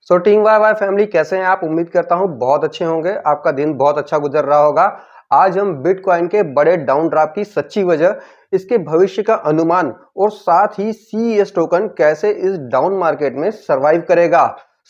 सो team Y Y family, कैसे हैं आप? उम्मीद करता हूं बहुत अच्छे होंगे। आपका दिन बहुत अच्छा गुजर रहा होगा। आज हम बिटकॉइन के बड़े डाउन ड्राफ्ट की सच्ची वजह, इसके भविष्य का अनुमान और साथ ही सीईएस टोकन कैसे इस डाउन मार्केट में सरवाइव करेगा,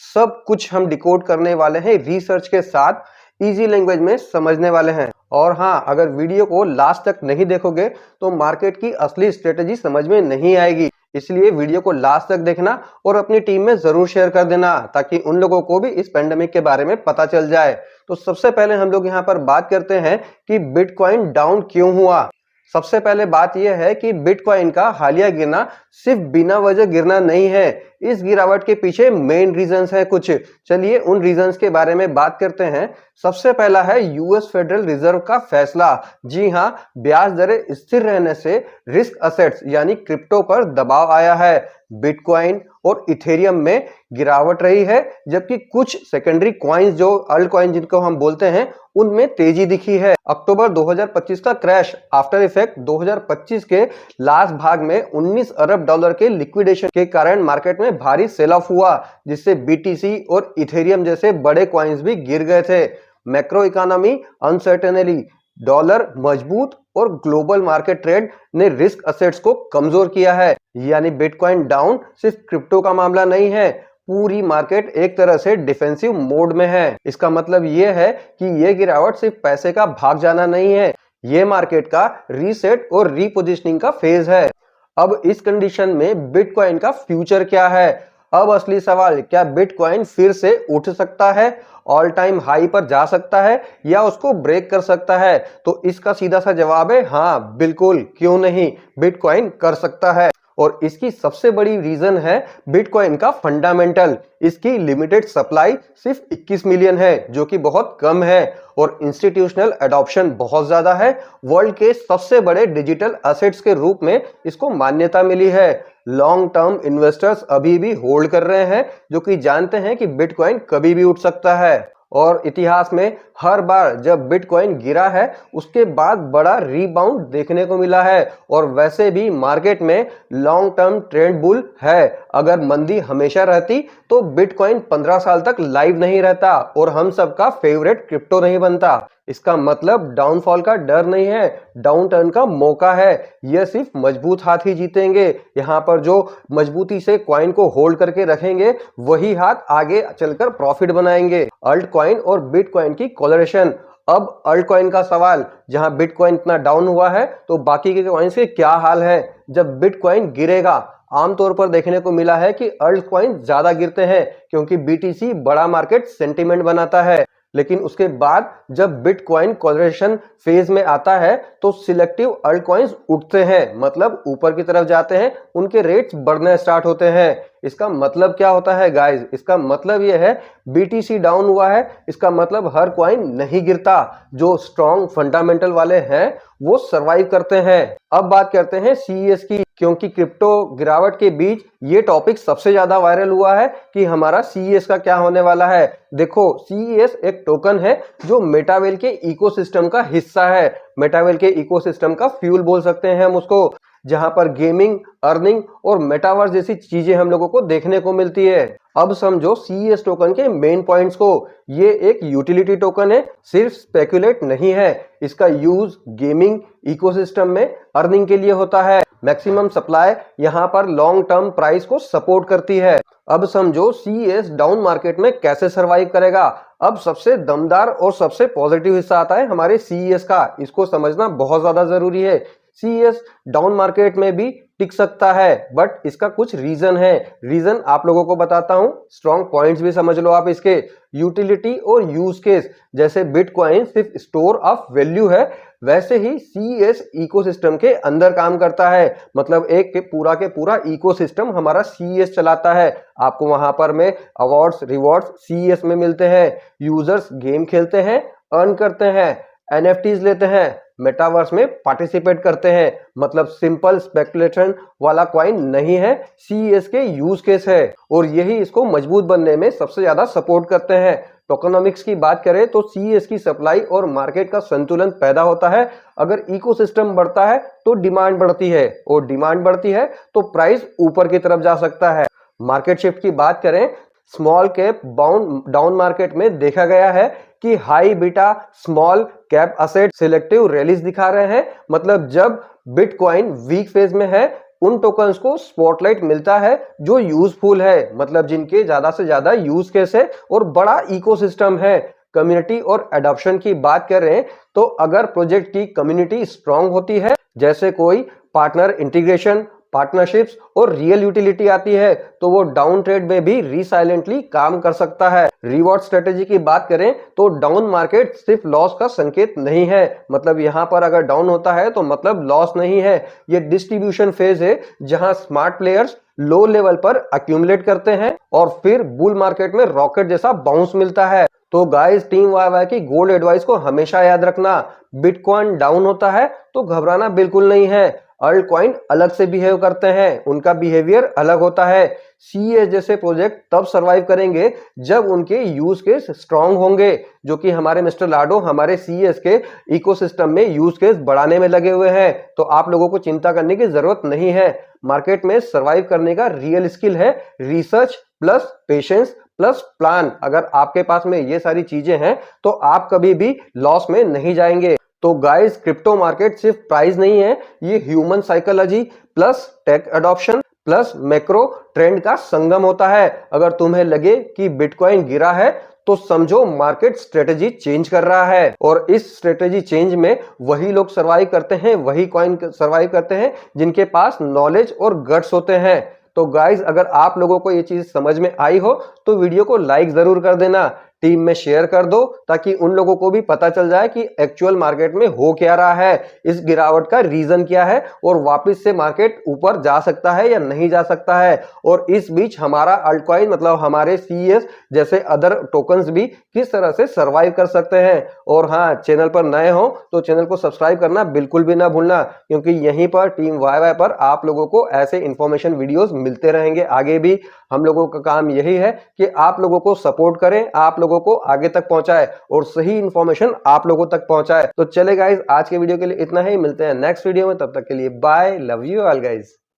सब कुछ हम डिकोड करने वाले हैं रिसर्च के साथ। इजी लैंग्वेज में समझने वाले हैं। और हाँ, अगर वीडियो को लास्ट तक नहीं देखोगे तो मार्केट की असली स्ट्रेटेजी समझ में नहीं आएगी। इसलिए वीडियो को लास्ट तक देखना और अपनी टीम में जरूर शेयर कर देना, ताकि उन लोगों को भी इस पेंडेमिक के बारे में पता चल जाए। तो सबसे पहले हम लोग यहाँ पर बात करते हैं कि बिटकॉइन डाउन क्यों हुआ। सबसे पहले बात यह है कि बिटकॉइन का हालिया गिरना सिर्फ बिना वजह गिरना नहीं है। इस गिरावट के पीछे मेन रीजंस है कुछ। चलिए उन रीजंस के बारे में बात करते हैं। सबसे पहला है यूएस फेडरल रिजर्व का फैसला। जी हां, ब्याज दरें स्थिर रहने से रिस्क असेट्स यानी क्रिप्टो पर दबाव आया है। बिटकॉइन और इथेरियम में गिरावट रही है, जबकि कुछ सेकेंडरी कॉइन्स जो अल्ट कॉइन जिनको हम बोलते हैं, उनमें तेजी दिखी है। अक्टूबर 2025 का क्रैश आफ्टर इफेक्ट 2025 के लास्ट भाग में 19 अरब डॉलर के लिक्विडेशन के कारण मार्केट में भारी सेल ऑफ हुआ, जिससे बीटीसी और इथेरियम जैसे बड़े कॉइन्स भी गिर गए थे। मैक्रो इकोनॉमी अनसर्टेनिटी, डॉलर मजबूत और ग्लोबल मार्केट ट्रेड ने रिस्क असेट्स को कमजोर किया है। यानी बिटकॉइन डाउन सिर्फ क्रिप्टो का मामला नहीं है, पूरी मार्केट एक तरह से डिफेंसिव मोड में है। इसका मतलब यह है कि यह गिरावट सिर्फ पैसे का भाग जाना नहीं है, यह मार्केट का रीसेट और रीपोजिशनिंग का फेज है। अब इस कंडीशन में बिटकॉइन का फ्यूचर क्या है? अब असली सवाल, क्या बिटकॉइन फिर से उठ सकता है, ऑल टाइम हाई पर जा सकता है, या उसको ब्रेक कर सकता है? तो इसका सीधा सा जवाब है हाँ, बिल्कुल, क्यों नहीं, बिटकॉइन कर सकता है। और इसकी सबसे बड़ी रीजन है बिटकॉइन का फंडामेंटल। इसकी लिमिटेड सप्लाई सिर्फ 21 मिलियन है, जो कि बहुत कम है, और इंस्टीट्यूशनल एडॉप्शन बहुत ज्यादा है। वर्ल्ड के सबसे बड़े डिजिटल एसेट्स के रूप में इसको मान्यता मिली है। लॉन्ग टर्म इन्वेस्टर्स अभी भी होल्ड कर रहे हैं, जो कि जानते हैं कि बिटकॉइन कभी भी उठ सकता है। और इतिहास में हर बार जब बिटकॉइन गिरा है, उसके बाद बड़ा रीबाउंड देखने को मिला है। और वैसे भी मार्केट में लॉन्ग टर्म ट्रेंड बुल है। अगर मंदी हमेशा रहती तो बिटकॉइन 15 साल तक लाइव नहीं रहता और हम सबका फेवरेट क्रिप्टो नहीं बनता। इसका मतलब डाउनफॉल का डर नहीं है, डाउन टर्न का मौका है। यह सिर्फ मजबूत हाथ ही जीतेंगे। यहाँ पर जो मजबूती से कॉइन को होल्ड करके रखेंगे, वही हाथ आगे चलकर प्रॉफिट बनाएंगे। अल्ट कॉइन और बिटकॉइन की कोलरेशन। अब अल्ट कॉइन का सवाल, जहां बिटकॉइन इतना डाउन हुआ है तो बाकी के कॉइन्स के क्या हाल है जब बिटकॉइन गिरेगा? आमतौर पर देखने को मिला है कि अल्ट कॉइन ज्यादा गिरते हैं, क्योंकि बीटीसी बड़ा मार्केट सेंटीमेंट बनाता है। लेकिन उसके बाद जब बिटकॉइन कोलरेशन फेज में आता है तो सिलेक्टिव अल्ट कॉइन्स उठते हैं, मतलब ऊपर की तरफ जाते हैं, उनके रेट्स बढ़ने स्टार्ट होते हैं। इसका मतलब क्या होता है गाइस? इसका मतलब यह है बीटीसी डाउन हुआ है, इसका मतलब हर कॉइन नहीं गिरता। जो स्ट्रॉन्ग फंडामेंटल वाले हैं वो सरवाइव करते हैं। अब बात करते हैं सीईएस की, क्योंकि क्रिप्टो गिरावट के बीच ये टॉपिक सबसे ज्यादा वायरल हुआ है कि हमारा सीईएस का क्या होने वाला है। देखो, सीईएस एक टोकन है जो मेटावेल के इकोसिस्टम का हिस्सा है। मेटावेल के इकोसिस्टम का फ्यूल बोल सकते हैं हम उसको, जहां पर गेमिंग, अर्निंग और मेटावर्स जैसी चीजें हम लोगों को देखने को मिलती है। अब समझो सीईएस टोकन के मेन पॉइंट्स को। ये एक यूटिलिटी टोकन है, सिर्फ स्पेकुलेट नहीं है। इसका यूज गेमिंग इकोसिस्टम में अर्निंग के लिए होता है। मैक्सिमम सप्लाई यहाँ पर लॉन्ग टर्म प्राइस को सपोर्ट करती है। अब समझो सीईएस डाउन मार्केट में कैसे सरवाइव करेगा। अब सबसे दमदार और सबसे पॉजिटिव हिस्सा आता है हमारे सीईएस का। इसको समझना बहुत ज्यादा जरूरी है। सीईएस डाउन मार्केट में भी टिक सकता है, बट इसका कुछ रीजन है। रीजन आप लोगों को बताता हूं, स्ट्रॉन्ग पॉइंट्स भी समझ लो आप इसके। यूटिलिटी और यूज केस, जैसे बिटकॉइन सिर्फ स्टोर ऑफ वैल्यू है, वैसे ही सीईएस इकोसिस्टम के अंदर काम करता है। मतलब एक के पूरा इकोसिस्टम हमारा सीईएस चलाता है। आपको वहां पर में अवार्ड्स रिवॉर्ड्स सीईएस में मिलते हैं। यूजर्स गेम खेलते हैं, अर्न करते हैं, एनएफटीज लेते हैं, मेटावर्स में पार्टिसिपेट करते हैं। मतलब सिंपल स्पेकुलेशन वाला कॉइन नहीं है, सीईएस के यूज केस है, और यही इसको मजबूत बनने में सबसे ज्यादा सपोर्ट करते हैं। टोकनोमिक्स की बात करें तो सीईएस की सप्लाई और मार्केट का संतुलन पैदा होता है। अगर इकोसिस्टम बढ़ता है तो डिमांड बढ़ती है, और डिमांड बढ़ती है तो प्राइस ऊपर की तरफ जा सकता है। मार्केट शिफ्ट की बात करें स्मॉल कैप डाउन मार्केट में देखा गया है कि high beta small cap asset selective rallies दिखा रहे हैं। मतलब जब बिटकॉइन वीक फेज में है, उन टोकन्स को स्पॉटलाइट मिलता है जो यूजफुल है, मतलब जिनके ज्यादा से ज्यादा यूज केस है और बड़ा इकोसिस्टम है। कम्युनिटी और एडॉप्शन की बात करें तो अगर प्रोजेक्ट की कम्युनिटी स्ट्रांग होती है, जैसे कोई पार्टनर इंटीग्रेशन, पार्टनरशिप्स और रियल यूटिलिटी आती है, तो वो डाउन ट्रेड में भी रिसाइलेंटली काम कर सकता है। रिवॉर्ड स्ट्रेटेजी की बात करें तो डाउन मार्केट सिर्फ लॉस का संकेत नहीं है। मतलब यहां पर अगर डाउन होता है तो मतलब लॉस नहीं है, ये डिस्ट्रीब्यूशन फेज है जहां स्मार्ट प्लेयर्स लो लेवल पर अक्यूमुलेट करते हैं और फिर बुल मार्केट में रॉकेट जैसा बाउंस मिलता है। तो गाइस, टीम वाई की गोल्ड एडवाइस को हमेशा याद रखना, बिटकॉइन डाउन होता है तो घबराना बिल्कुल नहीं है। अल्ट कॉइन अलग से बिहेव करते हैं, उनका बिहेवियर अलग होता है। सीएस जैसे प्रोजेक्ट तब सरवाइव करेंगे जब उनके यूज केस स्ट्रांग होंगे, जो कि हमारे मिस्टर लाडो हमारे सीएस के इकोसिस्टम में यूज केस बढ़ाने में लगे हुए हैं। तो आप लोगों को चिंता करने की जरूरत नहीं है। मार्केट में सरवाइव करने का रियल स्किल है research plus patience plus plan. अगर आपके पास में ये सारी चीजें हैं तो आप कभी भी लॉस में नहीं जाएंगे। तो गाइस, क्रिप्टो मार्केट सिर्फ प्राइस नहीं है, ये human psychology plus tech adoption plus macro trend का संगम होता है। अगर तुम्हें लगे कि बिटकॉइन गिरा है तो समझो मार्केट स्ट्रेटेजी चेंज कर रहा है, और इस स्ट्रेटेजी चेंज में वही लोग सरवाइव करते हैं, वही कॉइन सरवाइव करते हैं जिनके पास नॉलेज और गट्स होते हैं। तो गाइज, अगर आप लोगों को ये चीज समझ में आई हो तो वीडियो को लाइक जरूर कर देना, टीम में शेयर कर दो, ताकि उन लोगों को भी पता चल जाए कि एक्चुअल मार्केट में हो क्या रहा है, इस गिरावट का रीजन क्या है और वापस से मार्केट ऊपर जा सकता है या नहीं जा सकता है। और इस बीच हमारा अल्टकॉइन मतलब हमारे सीएस जैसे अदर टोकन्स भी किस तरह से सरवाइव कर सकते हैं। और हाँ, चैनल पर नए हो तो चैनल को सब्सक्राइब करना बिल्कुल भी ना भूलना, क्योंकि यहीं पर टीम वाई पर आप लोगों को ऐसे इंफॉर्मेशन वीडियोस मिलते रहेंगे। आगे भी हम लोगों का काम यही है कि आप लोगों को सपोर्ट करें, आप लोगों को आगे तक पहुंचाए और सही इंफॉर्मेशन आप लोगों तक पहुंचाए। तो चले गाइज, आज के वीडियो के लिए इतना ही, मिलते हैं नेक्स्ट वीडियो में, तब तक के लिए bye, love you all guys.